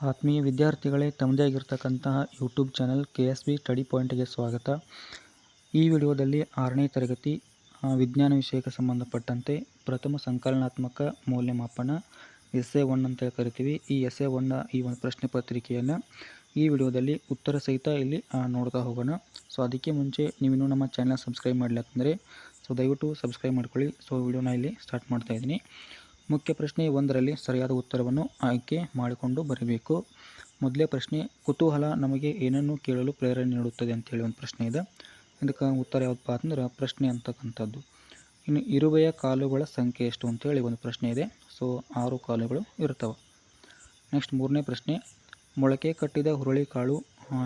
ಆತ್ಮೀಯ ವಿದ್ಯಾರ್ಥಿಗಳೇ, ತಮ್ಮದೇ ಆಗಿರ್ತಕ್ಕಂತಹ ಯೂಟ್ಯೂಬ್ ಚಾನಲ್ KSB ಸ್ಟಡಿ ಪಾಯಿಂಟ್ಗೆ ಸ್ವಾಗತ. ಈ ವಿಡಿಯೋದಲ್ಲಿ 6ನೇ ತರಗತಿ ವಿಜ್ಞಾನ ವಿಷಯಕ್ಕೆ ಸಂಬಂಧಪಟ್ಟಂತೆ ಪ್ರಥಮ ಸಂಕಲನಾತ್ಮಕ ಮೌಲ್ಯಮಾಪನ essay 1 ಅಂತ ಕರಿತೀವಿ. ಈ essay 1 ಈ ಒಂದು ಪ್ರಶ್ನೆ ಪತ್ರಿಕೆಯನ್ನು ಈ ವಿಡಿಯೋದಲ್ಲಿ ಉತ್ತರ ಸಹಿತ ಇಲ್ಲಿ ನೋಡ್ತಾ ಹೋಗೋಣ. ಸೊ ಅದಕ್ಕೆ ಮುಂಚೆ ನೀವಿನ್ನೂ ನಮ್ಮ ಚಾನಲ್ ಸಬ್ಸ್ಕ್ರೈಬ್ ಮಾಡಲಿಕ್ಕಂದರೆ ದಯವಿಟ್ಟು ಸಬ್ಸ್ಕ್ರೈಬ್ ಮಾಡ್ಕೊಳ್ಳಿ. ಸೊ ವಿಡಿಯೋನ ಇಲ್ಲಿ ಸ್ಟಾರ್ಟ್ ಮಾಡ್ತಾ ಇದ್ದೀನಿ. ಮುಖ್ಯ ಪ್ರಶ್ನೆ 1ರಲ್ಲಿ ಸರಿಯಾದ ಉತ್ತರವನ್ನು ಆಯ್ಕೆ ಮಾಡಿಕೊಂಡು ಬರಬೇಕು. ಮೊದಲೇ ಪ್ರಶ್ನೆ, ಕುತೂಹಲ ನಮಗೆ ಏನನ್ನು ಕೇಳಲು ಪ್ರೇರಣೆ ನೀಡುತ್ತದೆ ಅಂತೇಳಿ ಒಂದು ಪ್ರಶ್ನೆ ಇದೆ. ಇದಕ್ಕೆ ಉತ್ತರ ಯಾವುದಪ್ಪ ಅಂದ್ರೆ ಪ್ರಶ್ನೆ ಅಂತಕ್ಕಂಥದ್ದು. ಇನ್ನು ಇರುವೆಯ ಕಾಲುಗಳ ಸಂಖ್ಯೆ ಎಷ್ಟು ಅಂತೇಳಿ ಒಂದು ಪ್ರಶ್ನೆ ಇದೆ. ಸೊ 6 ಕಾಲುಗಳು ಇರ್ತವೆ. ನೆಕ್ಸ್ಟ್ 3ನೇ ಪ್ರಶ್ನೆ, ಮೊಳಕೆ ಕಟ್ಟಿದ ಹುರುಳಿಕಾಳು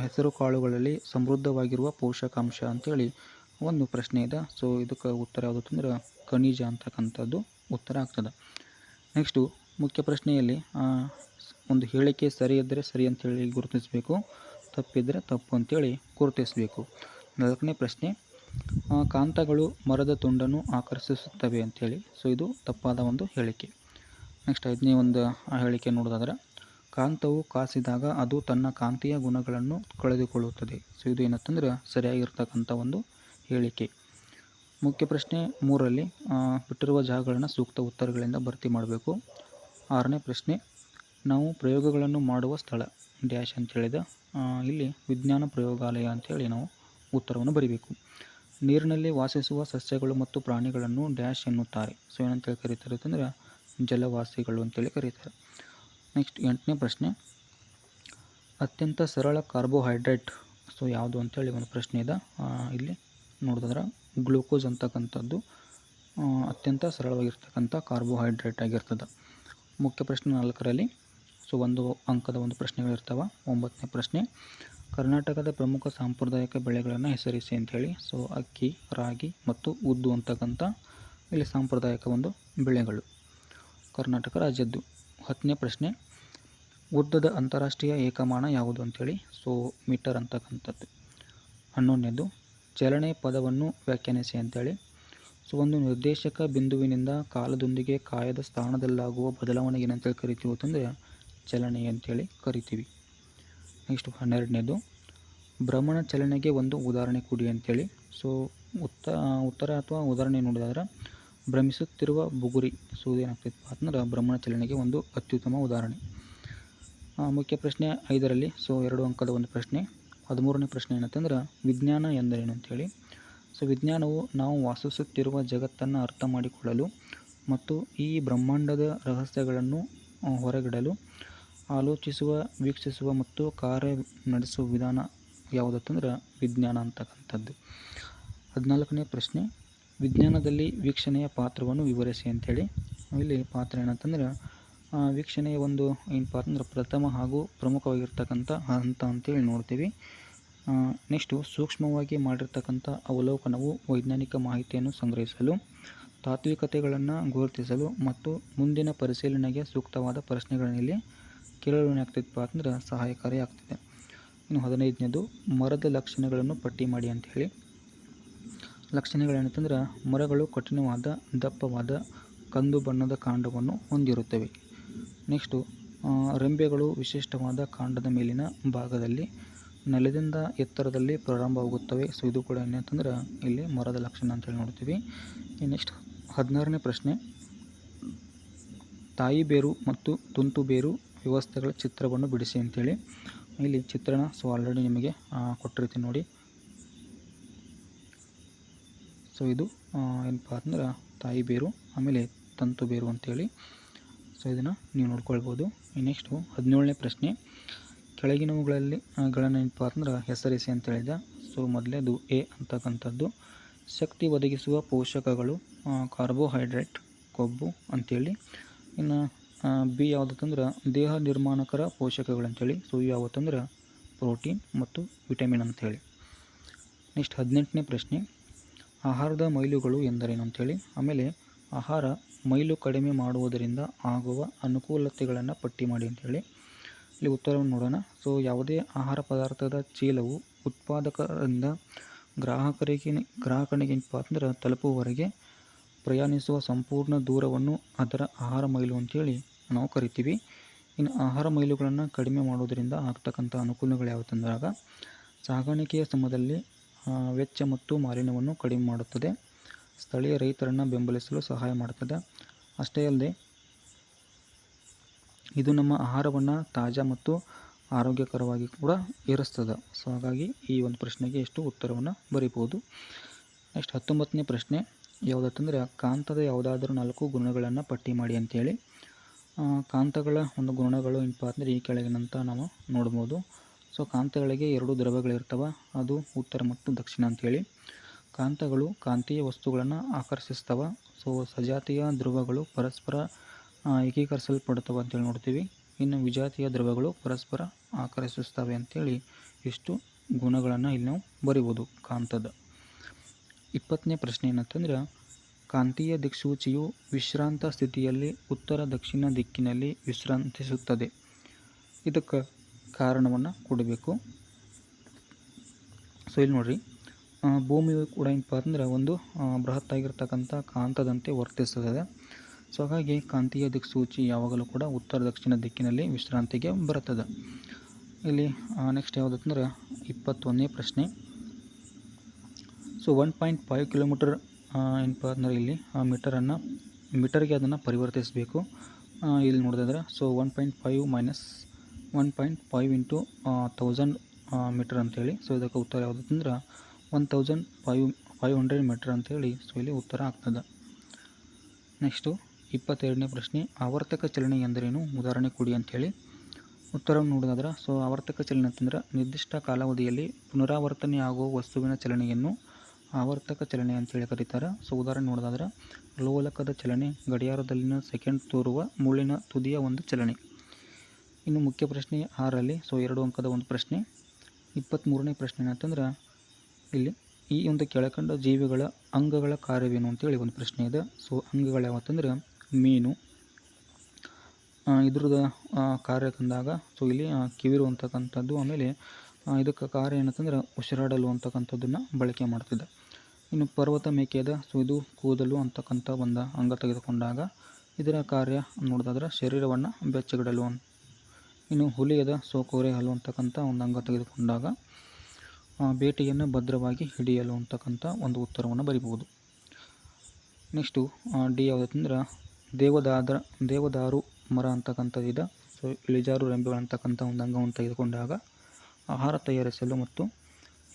ಹೆಸರು ಕಾಳುಗಳಲ್ಲಿ ಸಮೃದ್ಧವಾಗಿರುವ ಪೋಷಕಾಂಶ ಅಂತೇಳಿ ಒಂದು ಪ್ರಶ್ನೆ ಇದೆ. ಸೊ ಇದಕ್ಕೆ ಉತ್ತರ ಯಾವುದು ಅಂದ್ರೆ ಖನಿಜ ಅಂತಕ್ಕಂಥದ್ದು ಉತ್ತರ ಆಗ್ತದೆ. ನೆಕ್ಸ್ಟು ಮುಖ್ಯ ಪ್ರಶ್ನೆಯಲ್ಲಿ ಒಂದು ಹೇಳಿಕೆ ಸರಿ ಇದ್ದರೆ ಸರಿ ಅಂತೇಳಿ ಗುರುತಿಸಬೇಕು, ತಪ್ಪಿದ್ದರೆ ತಪ್ಪು ಅಂತೇಳಿ ಗುರುತಿಸಬೇಕು. 4ನೇ ಪ್ರಶ್ನೆ, ಕಾಂತಗಳು ಮರದ ತುಂಡನ್ನು ಆಕರ್ಷಿಸುತ್ತವೆ ಅಂತೇಳಿ. ಸೊ ಇದು ತಪ್ಪಾದ ಒಂದು ಹೇಳಿಕೆ. ನೆಕ್ಸ್ಟ್ 5ನೇ ಒಂದು ಹೇಳಿಕೆ ನೋಡೋದಾದ್ರೆ, ಕಾಂತವು ಕಾಸಿದಾಗ ಅದು ತನ್ನ ಕಾಂತೀಯ ಗುಣಗಳನ್ನು ಕಳೆದುಕೊಳ್ಳುತ್ತದೆ. ಸೊ ಇದು ಏನಂತಂದ್ರೆ ಸರಿಯಾಗಿರ್ತಕ್ಕಂಥ ಒಂದು ಹೇಳಿಕೆ. ಮುಖ್ಯ ಪ್ರಶ್ನೆ 3ರಲ್ಲಿ ಬಿಟ್ಟಿರುವ ಜಾಗಗಳನ್ನು ಸೂಕ್ತ ಉತ್ತರಗಳಿಂದ ಭರ್ತಿ ಮಾಡಬೇಕು. 6ನೇ ಪ್ರಶ್ನೆ, ನಾವು ಪ್ರಯೋಗಗಳನ್ನು ಮಾಡುವ ಸ್ಥಳ ಡ್ಯಾಶ್ ಅಂತೇಳಿದ ಇಲ್ಲಿ ವಿಜ್ಞಾನ ಪ್ರಯೋಗಾಲಯ ಅಂತೇಳಿ ನಾವು ಉತ್ತರವನ್ನು ಬರೀಬೇಕು. ನೀರಿನಲ್ಲಿ ವಾಸಿಸುವ ಸಸ್ಯಗಳು ಮತ್ತು ಪ್ರಾಣಿಗಳನ್ನು ಡ್ಯಾಶ್ ಎನ್ನುತ್ತಾರೆ. ಸೊ ಏನಂತೇಳಿ ಕರೀತಾರೆ ಅಂತಂದ್ರೆ ಜಲವಾಸಿಗಳು ಅಂತೇಳಿ ಕರೀತಾರೆ. ನೆಕ್ಸ್ಟ್ 8ನೇ ಪ್ರಶ್ನೆ, ಅತ್ಯಂತ ಸರಳ ಕಾರ್ಬೋಹೈಡ್ರೇಟ್ ಸೊ ಯಾವುದು ಅಂತೇಳಿ ಒಂದು ಪ್ರಶ್ನೆ ಇದೆ. ಇಲ್ಲಿ ನೋಡಿದ್ರೆ ಗ್ಲೂಕೋಸ್ ಅಂತಕ್ಕಂಥದ್ದು ಅತ್ಯಂತ ಸರಳವಾಗಿರ್ತಕ್ಕಂಥ ಕಾರ್ಬೋಹೈಡ್ರೇಟ್ ಆಗಿರ್ತದೆ. ಮುಖ್ಯ ಪ್ರಶ್ನೆ 4ರಲ್ಲಿ ಸೊ 1 ಅಂಕದ ಒಂದು ಪ್ರಶ್ನೆಗಳಿರ್ತವೆ. 9ನೇ ಪ್ರಶ್ನೆ, ಕರ್ನಾಟಕದ ಪ್ರಮುಖ ಸಾಂಪ್ರದಾಯಿಕ ಬೆಳೆಗಳನ್ನು ಹೆಸರಿಸಿ ಅಂಥೇಳಿ. ಸೊ ಅಕ್ಕಿ, ರಾಗಿ ಮತ್ತು ಉದ್ದು ಅಂತಕ್ಕಂಥ ಇಲ್ಲಿ ಸಾಂಪ್ರದಾಯಿಕ ಒಂದು ಬೆಳೆಗಳು ಕರ್ನಾಟಕ ರಾಜ್ಯದ್ದು. 10ನೇ ಪ್ರಶ್ನೆ, ಉದ್ದದ ಅಂತಾರಾಷ್ಟ್ರೀಯ ಏಕಮಾನ ಯಾವುದು ಅಂಥೇಳಿ. ಸೊ ಮೀಟರ್ ಅಂತಕ್ಕಂಥದ್ದು. 11ನೇದು, ಚಲನೆ ಪದವನ್ನು ವ್ಯಾಖ್ಯಾನಿಸಿ ಅಂತೇಳಿ. ಸೊ ಒಂದು ನಿರ್ದೇಶಕ ಬಿಂದುವಿನಿಂದ ಕಾಲದೊಂದಿಗೆ ಕಾಯದ ಸ್ಥಾನದಲ್ಲಾಗುವ ಬದಲಾವಣೆಗೆ ಏನಂತೇಳಿ ಕರಿತೀವಿ ಅಂತಂದರೆ ಚಲನೆ ಅಂತೇಳಿ ಕರಿತೀವಿ. ನೆಕ್ಸ್ಟ್ 12ನೇದು, ಭ್ರಮಣ ಚಲನೆಗೆ ಒಂದು ಉದಾಹರಣೆ ಕೊಡಿ ಅಂತೇಳಿ. ಸೊ ಉತ್ತರ ಅಥವಾ ಉದಾಹರಣೆ ನೋಡಿದಾದ್ರೆ ಭ್ರಮಿಸುತ್ತಿರುವ ಬುಗುರಿ. ಸೊ ಏನಾಗ್ತೈತಪ್ಪ ಅಂದ್ರೆ ಭ್ರಮಣ ಚಲನೆಗೆ ಒಂದು ಅತ್ಯುತ್ತಮ ಉದಾಹರಣೆ. ಮುಖ್ಯ ಪ್ರಶ್ನೆ 5ರಲ್ಲಿ ಸೊ 2 ಅಂಕದ ಒಂದು ಪ್ರಶ್ನೆ. 13ನೇ ಪ್ರಶ್ನೆ ಏನಂತಂದ್ರೆ ವಿಜ್ಞಾನ ಎಂದರೇನು ಅಂತೇಳಿ. ಸೊ ವಿಜ್ಞಾನವು ನಾವು ವಾಸಿಸುತ್ತಿರುವ ಜಗತ್ತನ್ನು ಅರ್ಥ ಮಾಡಿಕೊಳ್ಳಲು ಮತ್ತು ಈ ಬ್ರಹ್ಮಾಂಡದ ರಹಸ್ಯಗಳನ್ನು ಹೊರಗಿಡಲು ಆಲೋಚಿಸುವ, ವೀಕ್ಷಿಸುವ ಮತ್ತು ಕಾರ್ಯ ನಡೆಸುವ ವಿಧಾನ ಯಾವುದಂತಂದ್ರೆ ವಿಜ್ಞಾನ ಅಂತಕ್ಕಂಥದ್ದು. 14ನೇ ಪ್ರಶ್ನೆ, ವಿಜ್ಞಾನದಲ್ಲಿ ವೀಕ್ಷಣೆಯ ಪಾತ್ರವನ್ನು ವಿವರಿಸಿ ಅಂತೇಳಿ. ಇಲ್ಲಿ ಪಾತ್ರ ಏನಂತಂದ್ರೆ ವೀಕ್ಷಣೆಯ ಒಂದು ಏನಪ್ಪ ಅಂತಂದ್ರೆ ಪ್ರಥಮ ಹಾಗೂ ಪ್ರಮುಖವಾಗಿರ್ತಕ್ಕಂಥ ಹಂತ ಅಂತೇಳಿ ನೋಡ್ತೀವಿ. ನೆಕ್ಸ್ಟು ಸೂಕ್ಷ್ಮವಾಗಿ ಮಾಡಿರ್ತಕ್ಕಂಥ ಅವಲೋಕನವು ವೈಜ್ಞಾನಿಕ ಮಾಹಿತಿಯನ್ನು ಸಂಗ್ರಹಿಸಲು, ತಾತ್ವಿಕತೆಗಳನ್ನು ಗುರುತಿಸಲು ಮತ್ತು ಮುಂದಿನ ಪರಿಶೀಲನೆಗೆ ಸೂಕ್ತವಾದ ಪ್ರಶ್ನೆಗಳಲ್ಲಿ ಕೇಳಲು ಏನಾಗ್ತೈತಪ್ಪ ಅಂದ್ರೆ ಸಹಾಯಕಾರಿ ಆಗ್ತದೆ. ಇನ್ನು 15ನೇದು, ಮರದ ಲಕ್ಷಣಗಳನ್ನು ಪಟ್ಟಿ ಮಾಡಿ ಅಂಥೇಳಿ. ಲಕ್ಷಣಗಳೇನಂತಂದ್ರೆ ಮರಗಳು ಕಠಿಣವಾದ, ದಪ್ಪವಾದ, ಕಂದು ಬಣ್ಣದ ಕಾಂಡವನ್ನು ಹೊಂದಿರುತ್ತವೆ. ನೆಕ್ಸ್ಟು ರೆಂಬೆಗಳು ವಿಶಿಷ್ಟವಾದ ಕಾಂಡದ ಮೇಲಿನ ಭಾಗದಲ್ಲಿ ನೆಲದಿಂದ ಎತ್ತರದಲ್ಲಿ ಪ್ರಾರಂಭವಾಗುತ್ತವೆ. ಸೊ ಇದು ಕೂಡ ಏನಂತಂದ್ರೆ ಇಲ್ಲಿ ಮರದ ಲಕ್ಷಣ ಅಂತೇಳಿ ನೋಡ್ತೀವಿ. ನೆಕ್ಸ್ಟ್ 16ನೇ ಪ್ರಶ್ನೆ, ತಾಯಿ ಬೇರು ಮತ್ತು ತುಂತು ಬೇರು ವ್ಯವಸ್ಥೆಗಳ ಚಿತ್ರವನ್ನು ಬಿಡಿಸಿ ಅಂತೇಳಿ. ಇಲ್ಲಿ ಚಿತ್ರಣ ಸೊ ಆಲ್ರೆಡಿ ನಿಮಗೆ ಕೊಟ್ಟಿರ್ತೀನಿ ನೋಡಿ. ಸೊ ಇದು ಏನಪ್ಪ ಅಂದ್ರೆ ತಾಯಿ ಬೇರು ಆಮೇಲೆ ತಂತು ಬೇರು ಅಂತೇಳಿ. ಸೊ ಇದನ್ನು ನೀವು ನೋಡ್ಕೊಳ್ಬೋದು. ನೆಕ್ಸ್ಟು 17ನೇ ಪ್ರಶ್ನೆ, ಕೆಳಗಿನವುಗಳಲ್ಲಿ ಏನಪ್ಪ ಅಂದ್ರೆ ಹೆಸರಿಸಿ ಅಂತೇಳಿದ. ಸೊ ಮೊದಲೇದು ಎ ಅಂತಕ್ಕಂಥದ್ದು ಶಕ್ತಿ ಒದಗಿಸುವ ಪೋಷಕಗಳು ಕಾರ್ಬೋಹೈಡ್ರೇಟ್ ಕೊಬ್ಬು ಅಂತೇಳಿ. ಇನ್ನು ಬಿ ಯಾವುದಂದ್ರೆ ದೇಹ ನಿರ್ಮಾಣಕರ ಪೋಷಕಗಳು ಅಂತೇಳಿ. ಸೊ ಯಾವತ್ತಂದ್ರೆ ಪ್ರೋಟೀನ್ ಮತ್ತು ವಿಟಮಿನ್ ಅಂಥೇಳಿ. ನೆಕ್ಸ್ಟ್ 18ನೇ ಪ್ರಶ್ನೆ, ಆಹಾರದ ಮೈಲುಗಳು ಎಂದರೇನು ಅಂತೇಳಿ. ಆಮೇಲೆ ಆಹಾರ ಮೈಲು ಕಡಿಮೆ ಮಾಡುವುದರಿಂದ ಆಗುವ ಅನುಕೂಲತೆಗಳನ್ನು ಪಟ್ಟಿ ಮಾಡಿ ಅಂತೇಳಿ. ಇಲ್ಲಿ ಉತ್ತರವನ್ನು ನೋಡೋಣ. ಸೊ ಯಾವುದೇ ಆಹಾರ ಪದಾರ್ಥದ ಚೀಲವು ಉತ್ಪಾದಕರಿಂದ ಗ್ರಾಹಕನಿಗೆ ಅಂದ್ರೆ ತಲುಪುವವರೆಗೆ ಪ್ರಯಾಣಿಸುವ ಸಂಪೂರ್ಣ ದೂರವನ್ನು ಅದರ ಆಹಾರ ಮೈಲು ಅಂತೇಳಿ ನಾವು ಕರಿತೀವಿ. ಇನ್ನು ಆಹಾರ ಮೈಲುಗಳನ್ನು ಕಡಿಮೆ ಮಾಡೋದರಿಂದ ಆಗ್ತಕ್ಕಂಥ ಅನುಕೂಲಗಳು ಯಾವುದಂದಾಗ ಸಾಗಾಣಿಕೆಯ ಸಮಯದಲ್ಲಿ ವೆಚ್ಚ ಮತ್ತು ಮಾಲಿನ್ಯವನ್ನು ಕಡಿಮೆ ಮಾಡುತ್ತದೆ, ಸ್ಥಳೀಯ ರೈತರನ್ನು ಬೆಂಬಲಿಸಲು ಸಹಾಯ ಮಾಡುತ್ತದೆ. ಅಷ್ಟೇ ಅಲ್ಲದೆ ಇದು ನಮ್ಮ ಆಹಾರವನ್ನು ತಾಜಾ ಮತ್ತು ಆರೋಗ್ಯಕರವಾಗಿ ಕೂಡ ಇರಿಸ್ತದೆ. ಸೊ ಹಾಗಾಗಿ ಈ ಒಂದು ಪ್ರಶ್ನೆಗೆ ಎಷ್ಟು ಉತ್ತರವನ್ನು ಬರೀಬೋದು. ನೆಕ್ಸ್ಟ್ 19ನೇ ಪ್ರಶ್ನೆ ಯಾವುದಂತಂದರೆ ಕಾಂತದ ಯಾವುದಾದರೂ 4 ಗುಣಗಳನ್ನು ಪಟ್ಟಿ ಮಾಡಿ ಅಂತೇಳಿ. ಕಾಂತಗಳ ಒಂದು ಗುಣಗಳು ಏನಪ್ಪ ಅಂದರೆ ಈ ಕೆಳಗಿನಂತ ನಾವು ನೋಡ್ಬೋದು. ಸೊ ಕಾಂತಗಳಿಗೆ 2 ದ್ರವಗಳಿರ್ತವೆ, ಅದು ಉತ್ತರ ಮತ್ತು ದಕ್ಷಿಣ ಅಂತೇಳಿ. ಕಾಂತಗಳು ಕಾಂತೀಯ ವಸ್ತುಗಳನ್ನು ಆಕರ್ಷಿಸ್ತವೆ. ಸೊ ಸಜಾತೀಯ ಧ್ರುವಗಳು ಪರಸ್ಪರ ಏಕೀಕರಿಸಲ್ಪಡ್ತವೆ ಅಂತೇಳಿ ನೋಡ್ತೀವಿ. ಇನ್ನು ವಿಜಾತೀಯ ಧ್ರುವಗಳು ಪರಸ್ಪರ ಆಕರ್ಷಿಸ್ತವೆ ಅಂತೇಳಿ ಇಷ್ಟು ಗುಣಗಳನ್ನು ಇಲ್ಲಿ ನಾವು ಬರಿಬೋದು ಕಾಂತದ. 20ನೇ ಪ್ರಶ್ನೆ ಏನಂತಂದ್ರೆ ಕಾಂತೀಯ ದಿಕ್ಸೂಚಿಯು ವಿಶ್ರಾಂತ ಸ್ಥಿತಿಯಲ್ಲಿ ಉತ್ತರ ದಕ್ಷಿಣ ದಿಕ್ಕಿನಲ್ಲಿ ವಿಶ್ರಾಂತಿಸುತ್ತದೆ. ಇದಕ್ಕೆ ಕಾರಣವನ್ನು ಕೊಡಬೇಕು. ಸೊ ಇಲ್ಲಿ ನೋಡ್ರಿ, ಭೂಮಿಯು ಕೂಡ ಏನಪ್ಪ ಅಂದ್ರೆ ಒಂದು ಬೃಹತ್ತಾಗಿರ್ತಕ್ಕಂಥ ಕಾಂತದಂತೆ ವರ್ತಿಸುತ್ತದೆ. ಸೊ ಹಾಗಾಗಿ ಕಾಂತೀಯ ದಿಕ್ಸೂಚಿ ಯಾವಾಗಲೂ ಕೂಡ ಉತ್ತರ ದಕ್ಷಿಣ ದಿಕ್ಕಿನಲ್ಲಿ ವಿಶ್ರಾಂತಿಗೆ ಬರುತ್ತದೆ. ಇಲ್ಲಿ ನೆಕ್ಸ್ಟ್ ಯಾವುದಂದ್ರೆ 21ನೇ ಪ್ರಶ್ನೆ. ಸೊ 1.5 ಕಿಲೋಮೀಟರ್ ಏನಪ್ಪ ಅಂದರೆ ಇಲ್ಲಿ ಮೀಟರ್ಗೆ ಅದನ್ನು ಪರಿವರ್ತಿಸಬೇಕು. ಇಲ್ಲಿ ನೋಡಿದ್ರೆ ಸೊ 1.5 ಮೈನಸ್ 1.5 ಇಂಟು 1000 ಮೀಟರ್ ಅಂತೇಳಿ. ಸೊ ಇದಕ್ಕೆ ಉತ್ತರ ಯಾವುದಂದ್ರೆ 1500 ಮೀಟರ್ ಅಂತೇಳಿ. ಸೊ ಇಲ್ಲಿ ಉತ್ತರ ಆಗ್ತದೆ. ನೆಕ್ಸ್ಟು 22ನೇ ಪ್ರಶ್ನೆ ಆವರ್ತಕ ಚಲನೆ ಎಂದರೇನು, ಉದಾಹರಣೆ ಕೊಡಿ ಅಂಥೇಳಿ. ಉತ್ತರವನ್ನು ನೋಡೋದಾದ್ರೆ ಸೊ ಆವರ್ತಕ ಚಲನೆ ಅಂತಂದ್ರೆ ನಿರ್ದಿಷ್ಟ ಕಾಲಾವಧಿಯಲ್ಲಿ ಪುನರಾವರ್ತನೆ ಆಗುವ ವಸ್ತುವಿನ ಚಲನೆಯನ್ನು ಆವರ್ತಕ ಚಲನೆ ಅಂತೇಳಿ ಕರೀತಾರೆ. ಸೊ ಉದಾಹರಣೆ ನೋಡೋದಾದ್ರೆ ಲೋಲಕದ ಚಲನೆ, ಗಡಿಯಾರದಲ್ಲಿನ ಸೆಕೆಂಡ್ ತೋರುವ ಮುಳ್ಳಿನ ತುದಿಯ ಒಂದು ಚಲನೆ. ಇನ್ನು ಮುಖ್ಯ ಪ್ರಶ್ನೆ 6ರಲ್ಲಿ ಸೊ 2 ಅಂಕದ ಒಂದು ಪ್ರಶ್ನೆ. 23ನೇ ಪ್ರಶ್ನೆ ಏನಂತಂದ್ರೆ ಇಲ್ಲಿ ಈ ಒಂದು ಕೆಳಕಂಡ ಜೀವಿಗಳ ಅಂಗಗಳ ಕಾರ್ಯವೇನು ಅಂತೇಳಿ ಒಂದು ಪ್ರಶ್ನೆ ಇದೆ. ಸೊ ಅಂಗಗಳು ಯಾವತ್ತಂದ್ರೆ ಮೀನು, ಇದ್ರದ್ದು ಕಾರ್ಯ ತಂದಾಗ ಸೊ ಇಲ್ಲಿ ಕಿವಿರು ಅಂತಕ್ಕಂಥದ್ದು, ಆಮೇಲೆ ಇದಕ್ಕೆ ಕಾರ್ಯ ಏನಂತಂದ್ರೆ ಉಸಿರಾಡಲು ಅಂತಕ್ಕಂಥದ್ದನ್ನು ಬಳಕೆ ಮಾಡ್ತಿದ್ದೆ. ಇನ್ನು ಪರ್ವತ ಮೇಕೆಯದ ಸೊ ಇದು ಕೂದಲು ಅಂತಕ್ಕಂಥ ಒಂದು ಅಂಗ ತೆಗೆದುಕೊಂಡಾಗ ಇದರ ಕಾರ್ಯ ನೋಡೋದಾದ್ರೆ ಶರೀರವನ್ನು ಬೆಚ್ಚಗಿಡಲು. ಇನ್ನು ಹುಲಿಯದ ಸೊ ಕೋರೆ ಹಲ್ಲು ಅಂತಕ್ಕಂಥ ಒಂದು ಅಂಗ ತೆಗೆದುಕೊಂಡಾಗ ಬೇಟೆಯನ್ನು ಭದ್ರವಾಗಿ ಹಿಡಿಯಲು ಅಂತಕ್ಕಂಥ ಒಂದು ಉತ್ತರವನ್ನು ಬರಿಬೋದು. ನೆಕ್ಸ್ಟು ಡಿ ಯಾವುದಂದ್ರೆ ದೇವದಾರು ಮರ ಅಂತಕ್ಕಂಥದ್ದಿದೆ. ಸೊ ಇಳಿಜಾರು ರೆಂಬೆಗಳಂತಕ್ಕಂಥ ಒಂದು ಅಂಗವನ್ನು ತೆಗೆದುಕೊಂಡಾಗ ಆಹಾರ ತಯಾರಿಸಲು ಮತ್ತು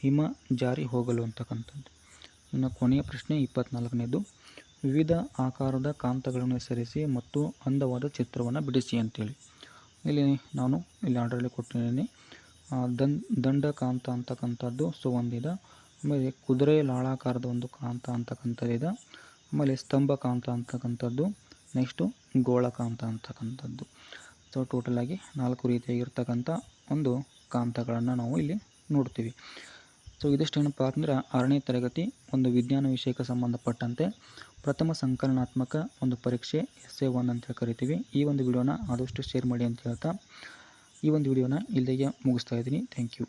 ಹಿಮ ಜಾರಿ ಹೋಗಲು ಅಂತಕ್ಕಂಥದ್ದು. ಇನ್ನು ಕೊನೆಯ ಪ್ರಶ್ನೆ 24ನೇದು ವಿವಿಧ ಆಕಾರದ ಕಾಂತಗಳನ್ನು ಹೆಸರಿಸಿ ಮತ್ತು ಅಂದವಾದ ಚಿತ್ರವನ್ನು ಬಿಡಿಸಿ ಅಂತೇಳಿ. ಇಲ್ಲಿ ನಾನು ಇಲ್ಲಿ ಆರ್ಡ್ರಲ್ಲಿ ಕೊಟ್ಟಿದ್ದೀನಿ. ದಂಡಕಾಂತ ಅಂತಕ್ಕಂಥದ್ದು ಸೊ ಒಂದಿದೆ, ಆಮೇಲೆ ಕುದುರೆ ಲಾಳಾಕಾರದ ಒಂದು ಕಾಂತ ಅಂತಕ್ಕಂಥದ್ದಿದೆ, ಆಮೇಲೆ ಸ್ತಂಭ ಕಾಂತ ಅಂತಕ್ಕಂಥದ್ದು, ನೆಕ್ಸ್ಟು ಗೋಳಕಾಂತ ಅಂತಕ್ಕಂಥದ್ದು. ಸೊ ಟೋಟಲಾಗಿ 4 ರೀತಿಯಾಗಿರ್ತಕ್ಕಂಥ ಒಂದು ಕಾಂತಗಳನ್ನು ನಾವು ಇಲ್ಲಿ ನೋಡ್ತೀವಿ. ಸೊ ಇದಿಷ್ಟೇನಪ್ಪ ಅಂದ್ರೆ 6ನೇ ತರಗತಿ ಒಂದು ವಿಜ್ಞಾನ ವಿಷಯಕ್ಕೆ ಸಂಬಂಧಪಟ್ಟಂತೆ ಪ್ರಥಮ ಸಂಕಲನಾತ್ಮಕ ಒಂದು ಪರೀಕ್ಷೆ SA1 ಅಂತ ಕರಿತೀವಿ. ಈ ಒಂದು ವಿಡಿಯೋನ ಆದಷ್ಟು ಶೇರ್ ಮಾಡಿ ಅಂತ ಹೇಳ್ತಾ ಈ ಒಂದು ವಿಡಿಯೋನ ಇಲ್ಲಿಗೆ ಮುಗಿಸ್ತಾ ಇದ್ದೀನಿ. Thank you.